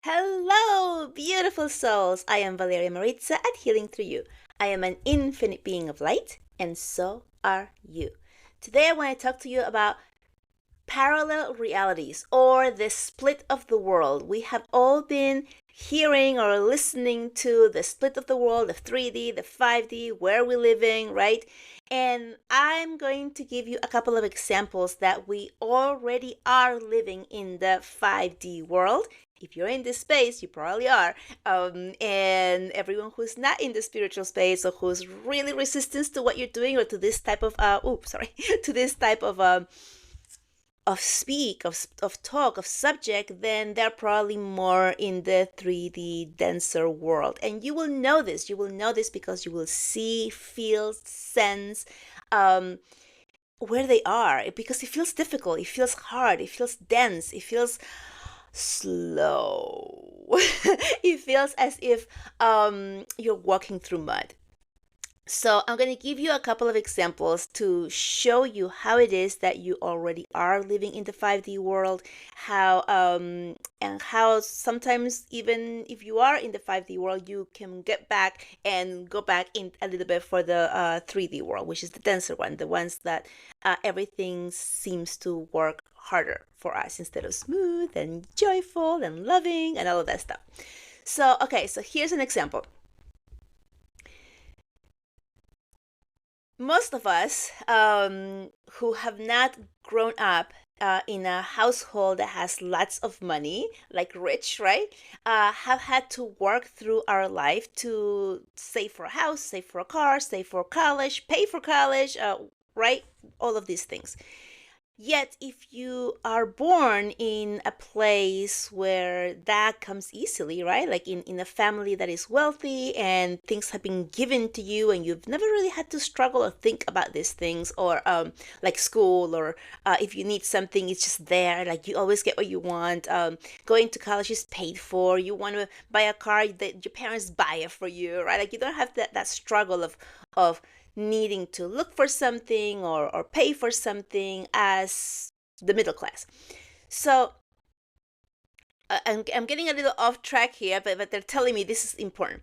Hello, beautiful souls. I am Valeria Maritza at Healing Through You. I am an infinite being of light, and so are you. Today, I want to talk to you about parallel realities or the split of the world. We have all been hearing or listening to the split of the world, the 3D, the 5D, where we're living, right? And I'm going to give you a couple of examples that we already are living in the 5D world. If you're in this space, you probably are. And everyone who's not in the spiritual space or who's really resistant to what you're doing or to this type of, to this type of speak, of talk, of subject, then they're probably more in the 3D denser world. And you will know this. You will know this because you will see, feel, sense where they are. Because it feels difficult. It feels hard. It feels dense. It feels slow. It feels as if you're walking through mud. So I'm going to give you a couple of examples to show you how it is that you already are living in the 5D world, how and how sometimes even if you are in the 5D world, you can get back and go back in a little bit for the 3D world, which is the denser one, the ones that everything seems to work harder for us instead of smooth and joyful and loving and all of that stuff. So, okay, so here's an example. Most of us who have not grown up in a household that has lots of money, like rich, right, have had to work through our life to save for a house, save for a car, save for college, pay for college, right? All of these things. Yet, if you are born in a place where that comes easily, right? Like in a family that is wealthy and things have been given to you and you've never really had to struggle or think about these things, or like school, or if you need something, it's just there. Like you always get what you want. Going to college is paid for. You want to buy a car, that your parents buy it for you, right? Like you don't have that struggle of needing to look for something or pay for something as the middle class. So I'm getting a little off track here, but they're telling me this is important.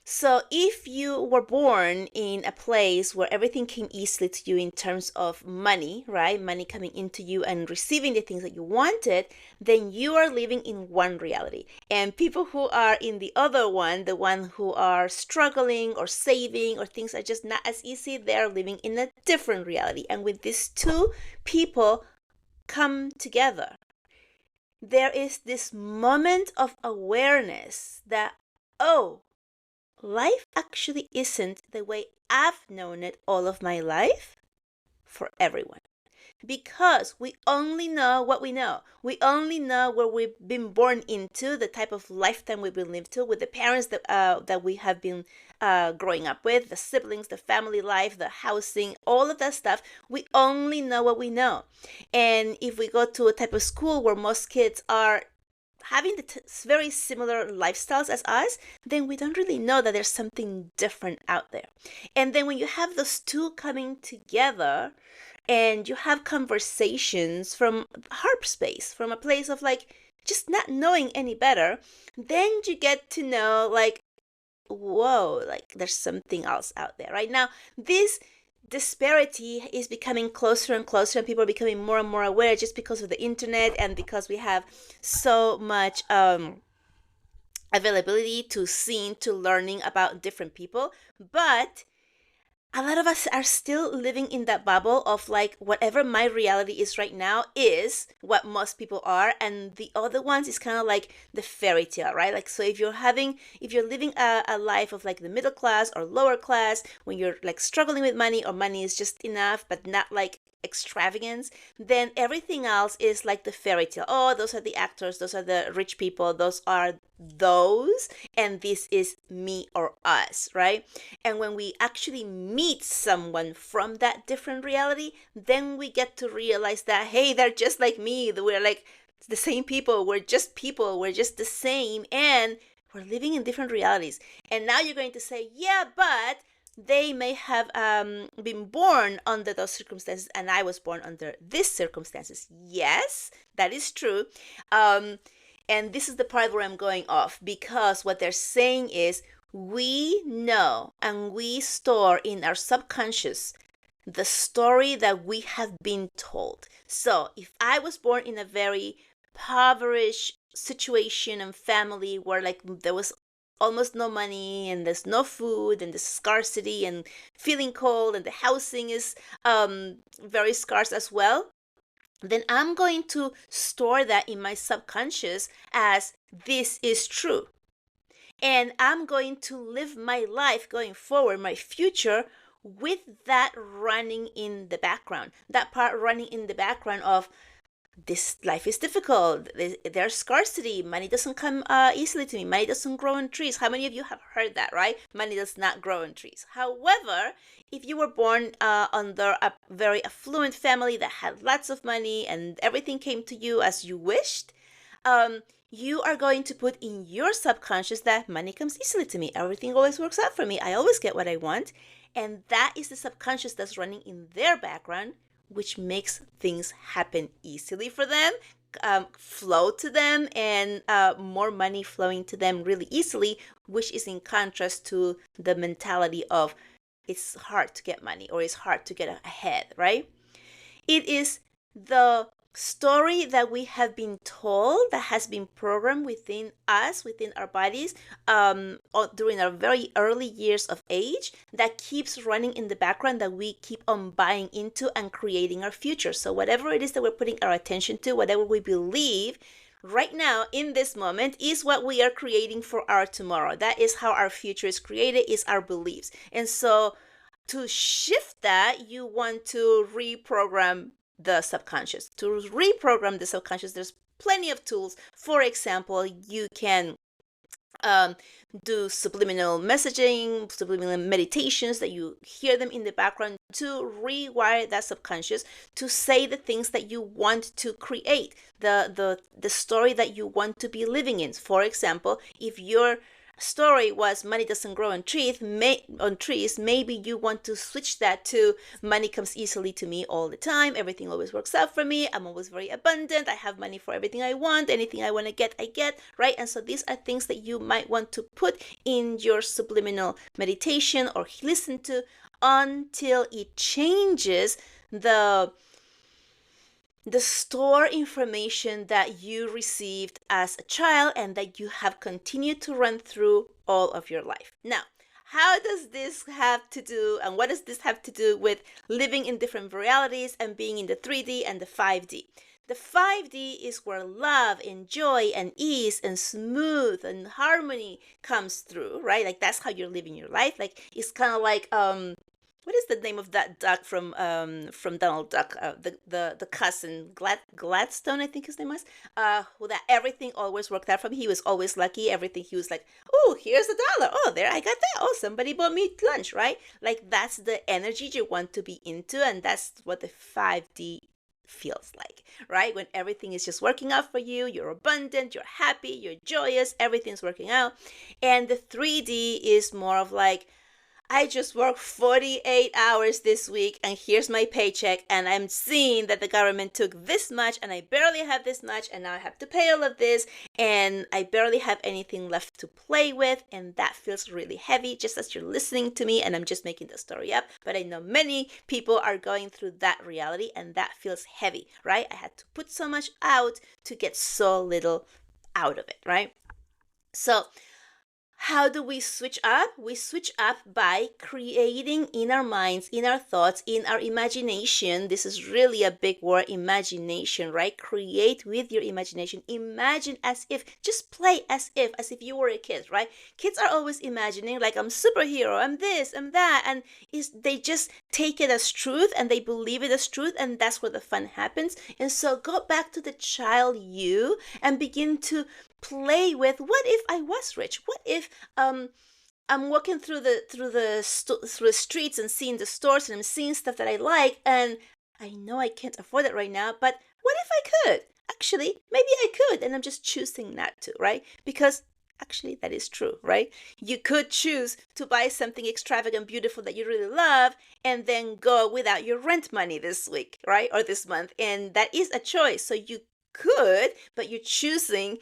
So if you were born in a place where everything came easily to you in terms of money, right? Money coming into you and receiving the things that you wanted, then you are living in one reality. And people who are in the other one, the one who are struggling or saving or things are just not as easy, they're living in a different reality. And when these two people come together, there is this moment of awareness that, oh, life actually isn't the way I've known it all of my life for everyone. Because we only know what we know. We only know where we've been born into, the type of lifetime we've been lived to, with the parents that we have been growing up with, the siblings, the family life, the housing, all of that stuff. We only know what we know. And if we go to a type of school where most kids are having the very similar lifestyles as us, then we don't really know that there's something different out there. And then when you have those two coming together and you have conversations from harp space, from a place of like just not knowing any better, then you get to know like, whoa, like there's something else out there. Right now, this disparity is becoming closer and closer, and people are becoming more and more aware just because of the internet and because we have so much availability to seeing, to learning about different people. But a lot of us are still living in that bubble of like, whatever my reality is right now is what most people are, and the other ones is kind of like the fairy tale, right? Like, so if you're living a life of like the middle class or lower class, when you're like struggling with money, or money is just enough but not like extravagance, then everything else is like the fairy tale. Oh, those are the actors, those are the rich people, those are those, and this is me or us, right? And when we actually meet someone from that different reality, then we get to realize that, hey, they're just like me. We're like the same people. We're just people. We're just the same. And we're living in different realities. And now you're going to say, yeah, but they may have been born under those circumstances, and I was born under these circumstances. Yes, that is true. And this is the part where I'm going off, because what they're saying is we know and we store in our subconscious the story that we have been told. So if I was born in a very impoverished situation and family where like there was almost no money and there's no food and there's scarcity and feeling cold and the housing is very scarce as well, then I'm going to store that in my subconscious as this is true. And I'm going to live my life going forward, my future, with that running in the background. That part running in the background of this life is difficult. There's scarcity. Money doesn't come easily to me. Money doesn't grow on trees. How many of you have heard that, right? Money does not grow on trees. However, if you were born under a very affluent family that had lots of money and everything came to you as you wished, you are going to put in your subconscious that money comes easily to me. Everything always works out for me. I always get what I want. And that is the subconscious that's running in their background, which makes things happen easily for them, flow to them, and more money flowing to them really easily, which is in contrast to the mentality of it's hard to get money or it's hard to get ahead, right? It is the story that we have been told that has been programmed within us, within our bodies, during our very early years of age, that keeps running in the background, that we keep on buying into and creating our future. So whatever it is that we're putting our attention to, whatever we believe right now in this moment, is what we are creating for our tomorrow. That is how our future is created, is our beliefs. And so to shift that, you want to reprogram the subconscious. To reprogram the subconscious, there's plenty of tools. For example, you can do subliminal messaging, subliminal meditations that you hear them in the background to rewire that subconscious to say the things that you want to create, the story that you want to be living in. For example, if you're story was money doesn't grow on trees, maybe you want to switch that to money comes easily to me all the time, everything always works out for me, I'm always very abundant, I have money for everything I want, anything I want to get I get, right? And so these are things that you might want to put in your subliminal meditation or listen to until it changes the store information that you received as a child and that you have continued to run through all of your life. Now, how does this have to do, and what does this have to do with living in different realities and being in the 3D and the 5D? The 5D is where love and joy and ease and smooth and harmony comes through, right? Like that's how you're living your life. Like it's kind of like what is the name of that duck from Donald Duck? The cousin Gladstone, I think his name was. Who that everything always worked out for him. He was always lucky. Everything he was like, oh, here's $1. Oh, there I got that. Oh, somebody bought me lunch, right? Like that's the energy you want to be into, and that's what the 5D feels like, right? When everything is just working out for you, you're abundant, you're happy, you're joyous, everything's working out. And the 3D is more of like, I just worked 48 hours this week and here's my paycheck, and I'm seeing that the government took this much and I barely have this much, and now I have to pay all of this and I barely have anything left to play with, and that feels really heavy just as you're listening to me, and I'm just making the story up, but I know many people are going through that reality and that feels heavy, right? I had to put so much out to get so little out of it, right? So how do we switch up? We switch up by creating in our minds, in our thoughts, in our imagination. This is really a big word, imagination, right? Create with your imagination. Imagine as if, just play as if you were a kid, right? Kids are always imagining like I'm superhero, I'm this, I'm that, and they just take it as truth and they believe it as truth, and that's where the fun happens. And so go back to the child you and begin to play with, what if I was rich? What if I'm walking through the streets and seeing the stores and I'm seeing stuff that I like, and I know I can't afford it right now, but what if I could? Actually, maybe I could, and I'm just choosing not to, right? Because actually that is true, right? You could choose to buy something extravagant, beautiful that you really love, and then go without your rent money this week, right? Or this month, and that is a choice. So you could, but you're choosing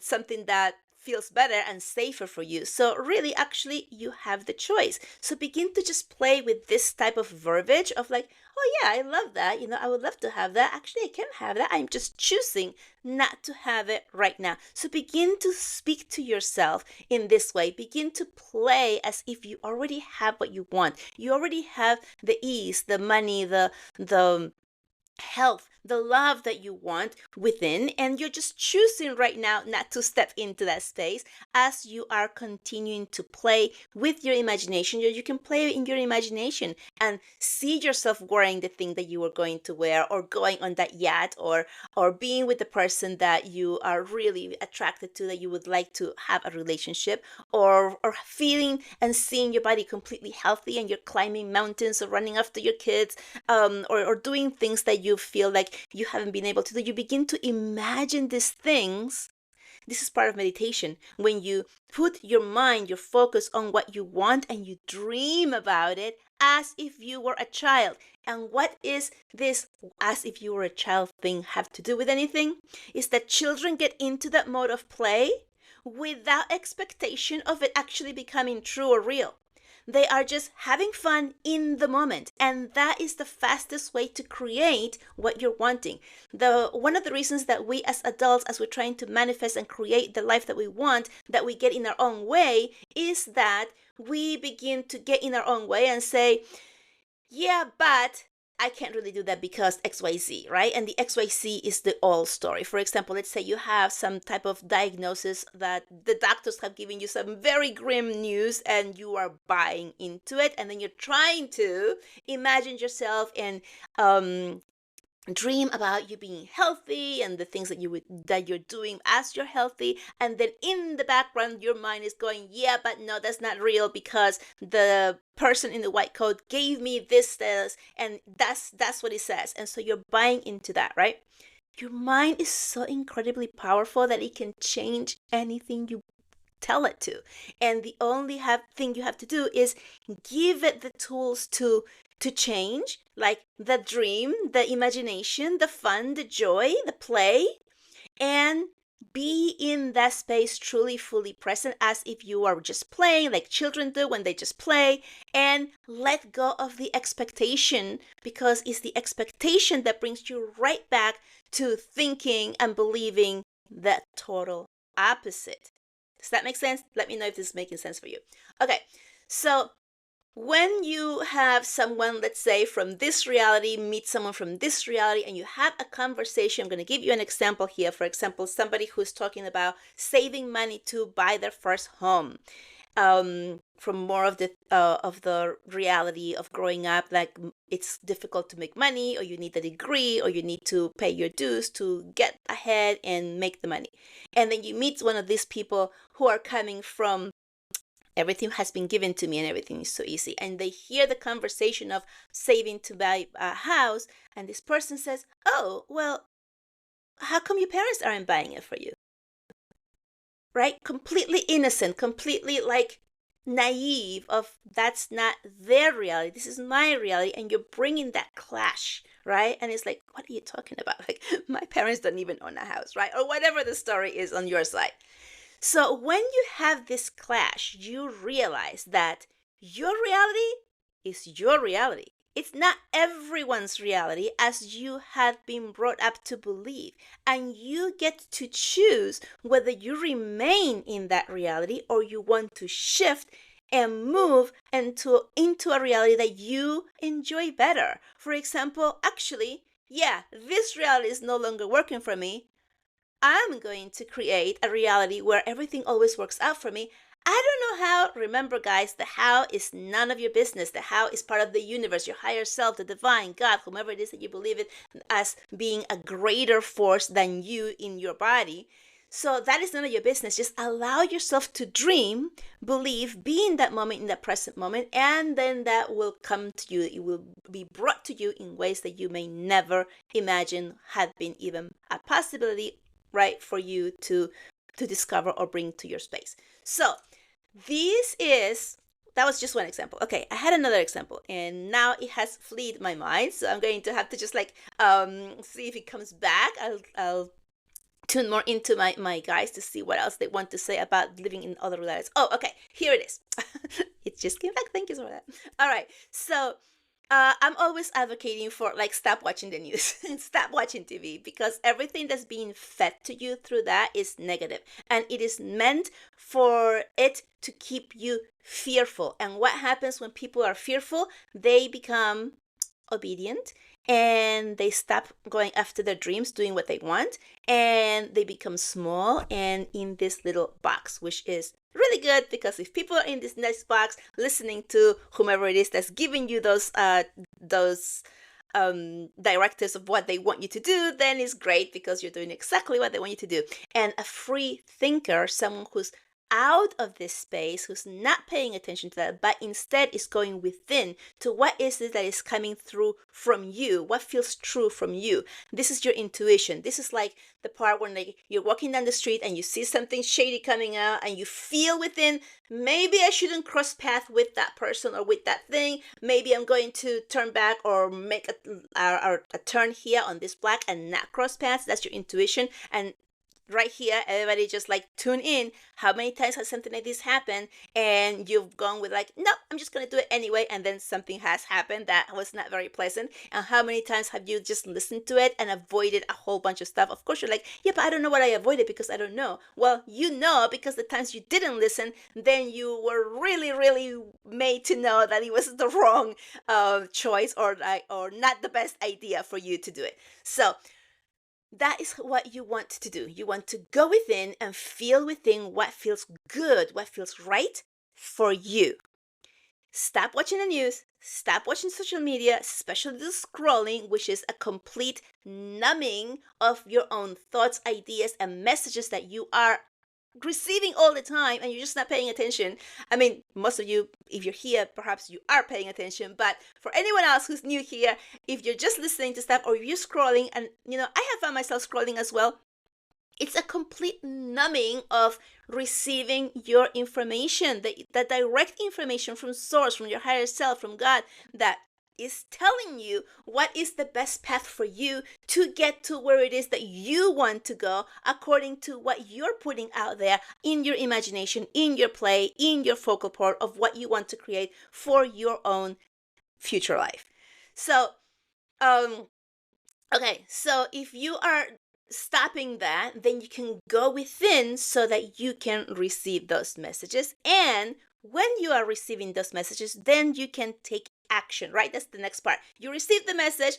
something that feels better and safer for you. So really, actually, you have the choice. So begin to just play with this type of verbiage of like, oh yeah, I love that. I would love to have that. Actually, I can have that. I'm just choosing not to have it right now. So begin to speak to yourself in this way. Begin to play as if you already have what you want. You already have the ease, the money, the health, the love that you want within, and you're just choosing right now not to step into that space as you are continuing to play with your imagination. You can play in your imagination and see yourself wearing the thing that you were going to wear, or going on that yacht, or being with the person that you are really attracted to, that you would like to have a relationship, or feeling and seeing your body completely healthy, and you're climbing mountains or running after your kids, or doing things that you feel like you haven't been able to do. You begin to imagine these things. This is part of meditation. When you put your mind, your focus on what you want, and you dream about it as if you were a child. And what is this as if you were a child thing have to do with anything? Is that children get into that mode of play without expectation of it actually becoming true or real. They are just having fun in the moment, and that is the fastest way to create what you're wanting. One of the reasons that we as adults, as we're trying to manifest and create the life that we want, that we get in our own way, is that we begin to get in our own way and say, yeah, but I can't really do that because XYZ, right? And the XYZ is the old story. For example, let's say you have some type of diagnosis that the doctors have given you some very grim news, and you are buying into it. And then you're trying to imagine yourself and dream about you being healthy and the things that you're doing as you're healthy, and then in the background your mind is going, yeah, but no, that's not real because the person in the white coat gave me this, and that's what it says. And so you're buying into that, right? Your mind is so incredibly powerful that it can change anything you tell it to. And the only thing you have to do is give it the tools to change, like the dream, the imagination, the fun, the joy, the play, and be in that space truly fully present as if you are just playing like children do when they just play, and let go of the expectation, because it's the expectation that brings you right back to thinking and believing the total opposite. Does that make sense? Let me know if this is making sense for you. Okay, so when you have someone, let's say from this reality, meet someone from this reality, and you have a conversation, I'm going to give you an example here. For example, somebody who's talking about saving money to buy their first home. From more of the reality of growing up, like it's difficult to make money, or you need a degree, or you need to pay your dues to get ahead and make the money. And then you meet one of these people who are coming from, everything has been given to me and everything is so easy. And they hear the conversation of saving to buy a house, and this person says, oh, well, how come your parents aren't buying it for you? Right? Completely innocent, completely like naive of that's not their reality. This is my reality. And you're bringing that clash, right? And it's like, what are you talking about? Like, my parents don't even own a house, right? Or whatever the story is on your side. So when you have this clash, you realize that your reality is your reality. It's not everyone's reality as you have been brought up to believe. And you get to choose whether you remain in that reality or you want to shift and move into a reality that you enjoy better. For example, actually, yeah, this reality is no longer working for me. I'm going to create a reality where everything always works out for me. I don't know how. Remember, guys, the how is none of your business. The how is part of the universe, your higher self, the divine, God, whomever it is that you believe it as being a greater force than you in your body. So that is none of your business. Just allow yourself to dream, believe, be in that moment, in that present moment, and then that will come to you. It will be brought to you in ways that you may never imagine had been even a possibility, right, for you to discover or bring to your space. So that was just one example. Okay, I had another example, and now it has fled my mind, so I'm going to have to just like see if it comes back. I'll tune more into my guys to see what else they want to say about living in other realities. Oh, okay, here it is. It just came back. Thank you for that. All right, so I'm always advocating for like stop watching the news and stop watching TV, because everything that's being fed to you through that is negative, and it is meant for it to keep you fearful. And what happens when people are fearful? They become obedient, and they stop going after their dreams, doing what they want, and they become small and in this little box, which is really good, because if people are in this next box listening to whomever it is that's giving you those directives of what they want you to do, then it's great, because you're doing exactly what they want you to do. And a free thinker, someone who's out of this space, who's not paying attention to that, but instead is going within to what is it that is coming through from you, what feels true from you. This is your intuition. This is like the part when like you're walking down the street and you see something shady coming out, and you feel within, maybe I shouldn't cross path with that person or with that thing. Maybe I'm going to turn back or make a turn here on this black and not cross paths. That's your intuition. And right here, everybody just like tune in. How many times has something like this happened and you've gone with like, no, I'm just gonna do it anyway, and then something has happened that was not very pleasant? And how many times have you just listened to it and avoided a whole bunch of stuff? Of course you're like, yeah, but I don't know what I avoided because I don't know. Well, you know, because the times you didn't listen, then you were really, really made to know that it was the wrong choice, or not the best idea for you to do it. So that is what you want to do. You want to go within and feel within what feels good, what feels right for you. Stop watching the news. Stop watching social media, especially the scrolling, which is a complete numbing of your own thoughts, ideas, and messages that you are receiving all the time, and you're just not paying attention. I mean, most of you, if you're here, perhaps you are paying attention, but for anyone else who's new here, if you're just listening to stuff or you're scrolling, and I have found myself scrolling as well, it's a complete numbing of receiving your information, the direct information from source, from your higher self, from God, that is telling you what is the best path for you to get to where it is that you want to go, according to what you're putting out there in your imagination, in your play, in your focal point of what you want to create for your own future life. So, okay, so if you are stopping that, then you can go within so that you can receive those messages. And when you are receiving those messages, then you can take action, right? That's the next part. You receive the message,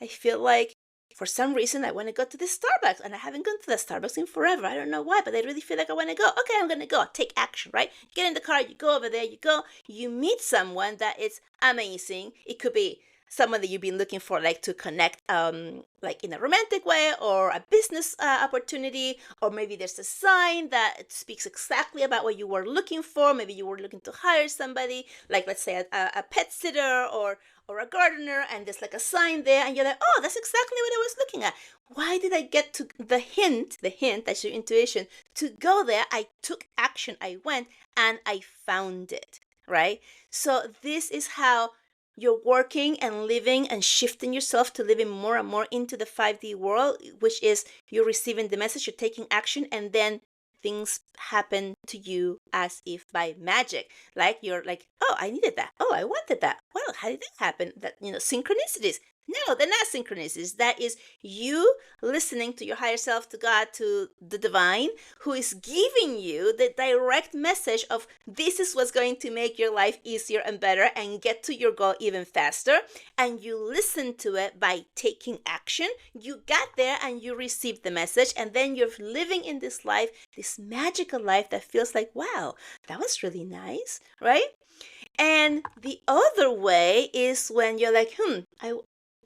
I feel like for some reason I want to go to the Starbucks, and I haven't gone to the Starbucks in forever. I don't know why, but I really feel like I want to go. Okay, I'm going to go. Take action, right? You get in the car, you go over there, you go, you meet someone that is amazing. It could be someone that you've been looking for, like to connect, like in a romantic way, or a business opportunity, or maybe there's a sign that speaks exactly about what you were looking for. Maybe you were looking to hire somebody, like let's say a pet sitter or a gardener, and there's like a sign there, and you're like, oh, that's exactly what I was looking at. Why did I get to the hint, that's your intuition, to go there? I took action, I went, and I found it, right? So this is how you're working and living and shifting yourself to living more and more into the 5D world, which is you're receiving the message, you're taking action, and then things happen to you as if by magic. Like you're like, oh, I needed that. Oh, I wanted that. Well, how did that happen? That, synchronicities. No, they're not synchronicities. That is you listening to your higher self, to God, to the divine, who is giving you the direct message of this is what's going to make your life easier and better and get to your goal even faster. And you listen to it by taking action. You got there and you received the message, and then you're living in this life, this magical life that feels like, wow, that was really nice, right? And the other way is when you're like,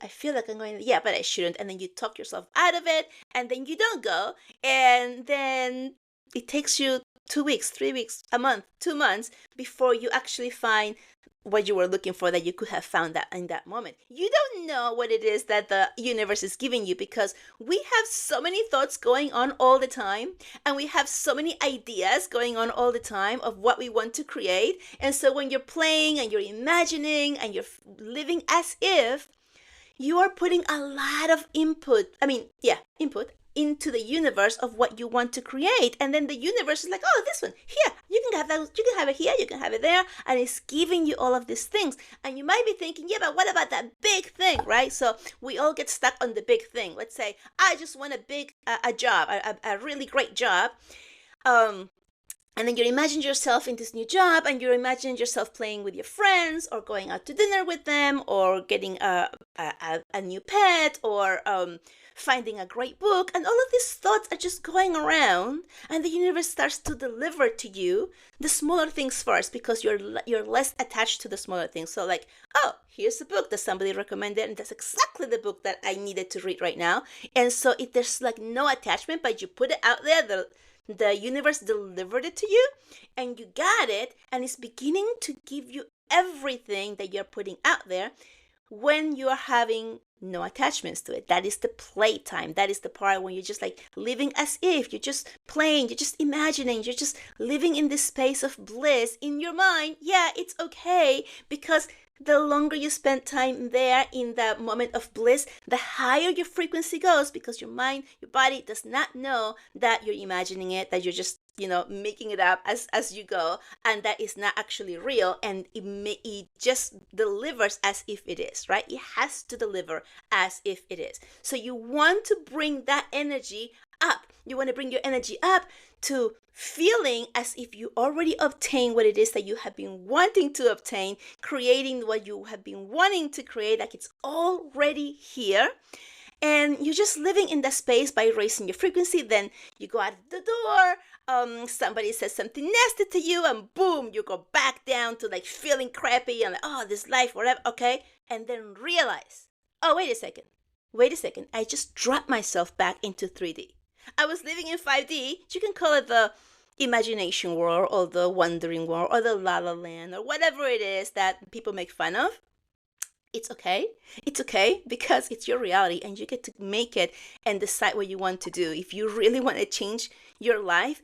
I feel like I'm going, yeah, but I shouldn't. And then you talk yourself out of it, and then you don't go. And then it takes you 2 weeks, 3 weeks, a month, 2 months before you actually find what you were looking for, that you could have found that in that moment. You don't know what it is that the universe is giving you, because we have so many thoughts going on all the time, and we have so many ideas going on all the time of what we want to create. And so when you're playing and you're imagining and you're living as if, you are putting a lot of input into the universe of what you want to create. And then the universe is like, oh, this one, here, you can have that, you can have it here, you can have it there. And it's giving you all of these things. And you might be thinking, yeah, but what about that big thing, right? So we all get stuck on the big thing. Let's say, I just want a job, a really great job. And then you imagine yourself in this new job, and you imagine yourself playing with your friends, or going out to dinner with them, or getting a new pet, or finding a great book. And all of these thoughts are just going around, and the universe starts to deliver to you the smaller things first, because you're less attached to the smaller things. So like, oh, here's a book that somebody recommended, and that's exactly the book that I needed to read right now. And so there's like no attachment, but you put it out there, the universe delivered it to you, and you got it, and it's beginning to give you everything that you're putting out there when you're having no attachments to it. That is the playtime. That is the part when you're just like living as if you're just playing, you're just imagining, you're just living in this space of bliss in your mind. Yeah, it's okay, because the longer you spend time there in that moment of bliss, the higher your frequency goes, because your mind, your body does not know that you're imagining it, that you're just, making it up as you go, and that is not actually real, and it just delivers as if it is, right? It has to deliver as if it is. So you want to bring that energy up. You want to bring your energy up to feeling as if you already obtained what it is that you have been wanting to obtain, creating what you have been wanting to create, like it's already here. And you're just living in that space by raising your frequency. Then you go out the door, somebody says something nasty to you, and boom, you go back down to like feeling crappy and like, oh, this life, whatever, okay? And then realize, oh, wait a second, I just dropped myself back into 3D. I was living in 5D. You can call it the imagination world, or the wandering world, or the la la land, or whatever it is that people make fun of. It's okay. It's okay, because it's your reality, and you get to make it and decide what you want to do. If you really want to change your life,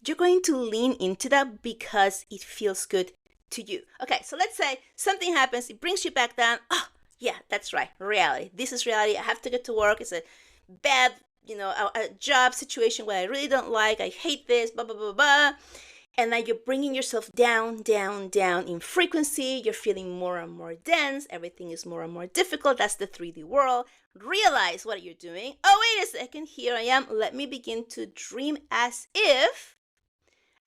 you're going to lean into that because it feels good to you. Okay, so let's say something happens, it brings you back down. Oh, yeah, that's right, reality. This is reality. I have to get to work. It's a bad, a job situation where I really don't like. I hate this, blah, blah, blah, blah. And then you're bringing yourself down, down, down in frequency. You're feeling more and more dense. Everything is more and more difficult. That's the 3D world. Realize what you're doing. Oh, wait a second. Here I am. Let me begin to dream as if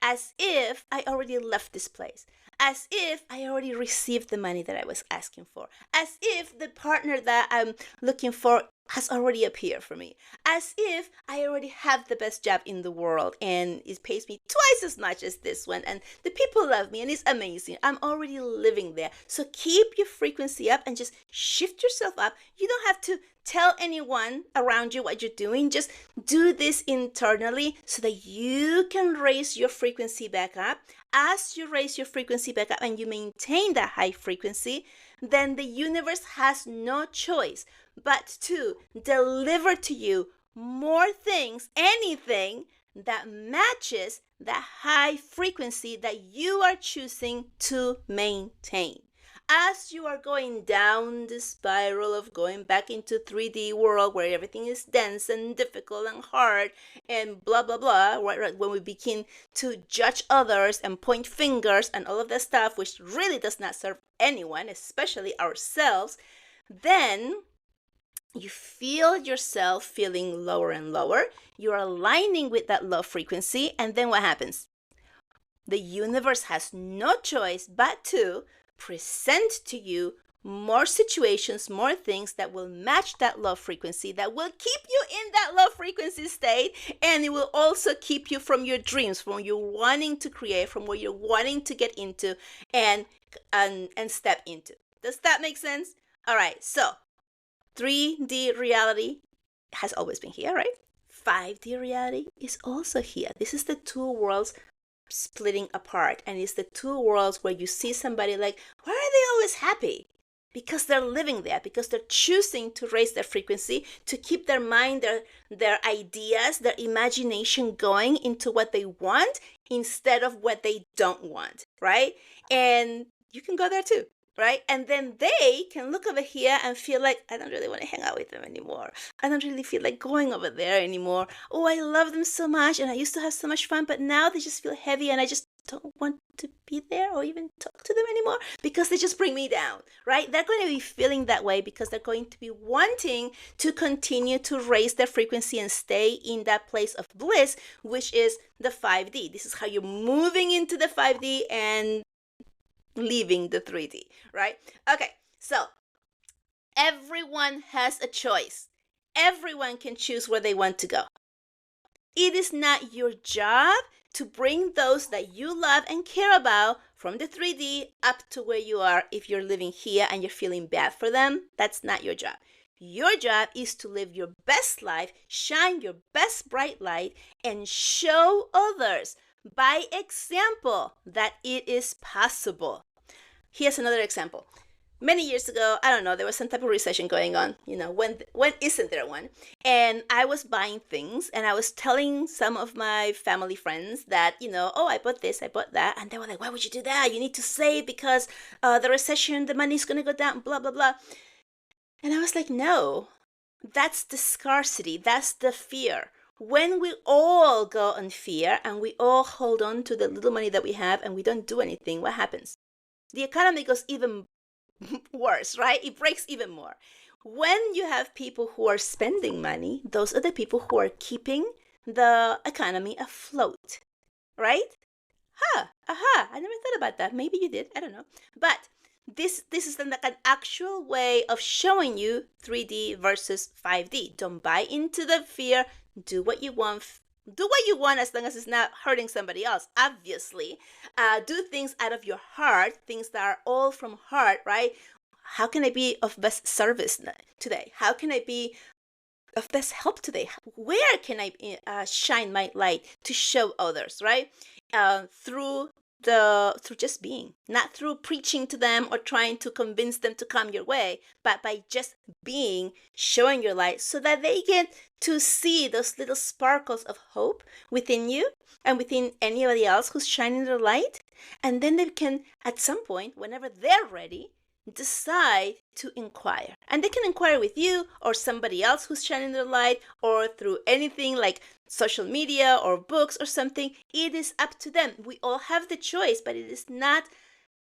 I already left this place. As if I already received the money that I was asking for. As if the partner that I'm looking for has already appeared for me. As if I already have the best job in the world, and it pays me twice as much as this one, and the people love me, and it's amazing. I'm already living there. So keep your frequency up and just shift yourself up. You don't have to tell anyone around you what you're doing. Just do this internally so that you can raise your frequency back up. As you raise your frequency back up and you maintain that high frequency, then the universe has no choice but to deliver to you more things, anything that matches the high frequency that you are choosing to maintain. As you are going down the spiral of going back into 3D world where everything is dense and difficult and hard and blah, blah, blah, right, when we begin to judge others and point fingers and all of that stuff, which really does not serve anyone, especially ourselves, then you feel yourself feeling lower and lower. You're aligning with that low frequency. And then what happens? The universe has no choice but to present to you more situations, more things that will match that low frequency, that will keep you in that low frequency state. And it will also keep you from your dreams, from your wanting to create, from what you're wanting to get into and step into. Does that make sense? All right. So 3D reality has always been here, right? 5D reality is also here. This is the two worlds splitting apart. And it's the two worlds where you see somebody like, why are they always happy? Because they're living there, because they're choosing to raise their frequency, to keep their mind, their ideas, their imagination going into what they want instead of what they don't want, right? And you can go there too. right? And then they can look over here and feel like, I don't really want to hang out with them anymore. I don't really feel like going over there anymore. Oh, I love them so much and I used to have so much fun, but now they just feel heavy and I just don't want to be there or even talk to them anymore because they just bring me down, right? They're going to be feeling that way because they're going to be wanting to continue to raise their frequency and stay in that place of bliss, which is the 5D. This is how you're moving into the 5D and leaving the 3D, right? Okay, so everyone has a choice. Everyone can choose where they want to go. It is not your job to bring those that you love and care about from the 3D up to where you are if you're living here and you're feeling bad for them. That's not your job. Your job is to live your best life, shine your best bright light, and show others by example that it is possible. Here's another example. Many years ago, I don't know, there was some type of recession going on. When isn't there one? And I was buying things and I was telling some of my family friends that, oh, I bought this, I bought that. And they were like, why would you do that? You need to save because the recession, the money's going to go down, blah, blah, blah. And I was like, no, that's the scarcity. That's the fear. When we all go on fear and we all hold on to the little money that we have and we don't do anything, what happens? The economy goes even worse, right? It breaks even more. When you have people who are spending money, those are the people who are keeping the economy afloat, right? I never thought about that. Maybe you did, I don't know. But this is like an actual way of showing you 3D versus 5D. Don't buy into the fear. Do what you want. Do what you want as long as it's not hurting somebody else, obviously. Do things out of your heart, things that are all from heart, right? How can I be of best service today? How can I be of best help today? Where can I shine my light to show others, right? Through just being, not through preaching to them or trying to convince them to come your way, but by just being, showing your light so that they get to see those little sparkles of hope within you and within anybody else who's shining their light. And then they can, at some point, whenever they're ready, decide to inquire. And they can inquire with you or somebody else who's shining their light or through anything like social media or books or something. It is up to them. We all have the choice, but it is not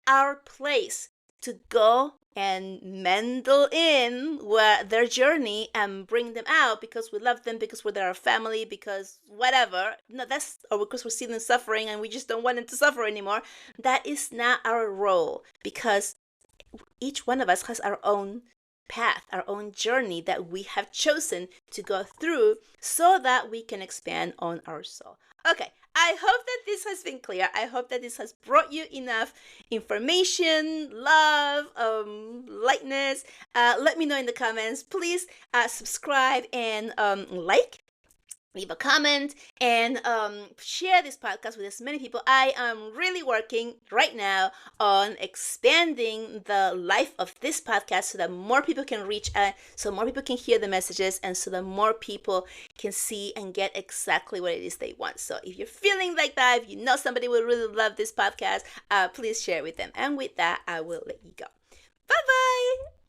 our place to go and meddle in their journey and bring them out because we love them, because we're their family, because whatever. No, or because we're seeing them suffering and we just don't want them to suffer anymore. That is not our role, because each one of us has our own path, our own journey that we have chosen to go through so that we can expand on our soul. Okay, I hope that this has been clear. I hope that this has brought you enough information, love, lightness. Let me know in the comments. Please subscribe and like. Leave a comment and share this podcast with as many people. I am really working right now on expanding the life of this podcast so that more people can reach out, so more people can hear the messages, and so that more people can see and get exactly what it is they want. So if you're feeling like that, if you know somebody would really love this podcast, please share it with them. And with that, I will let you go. Bye-bye.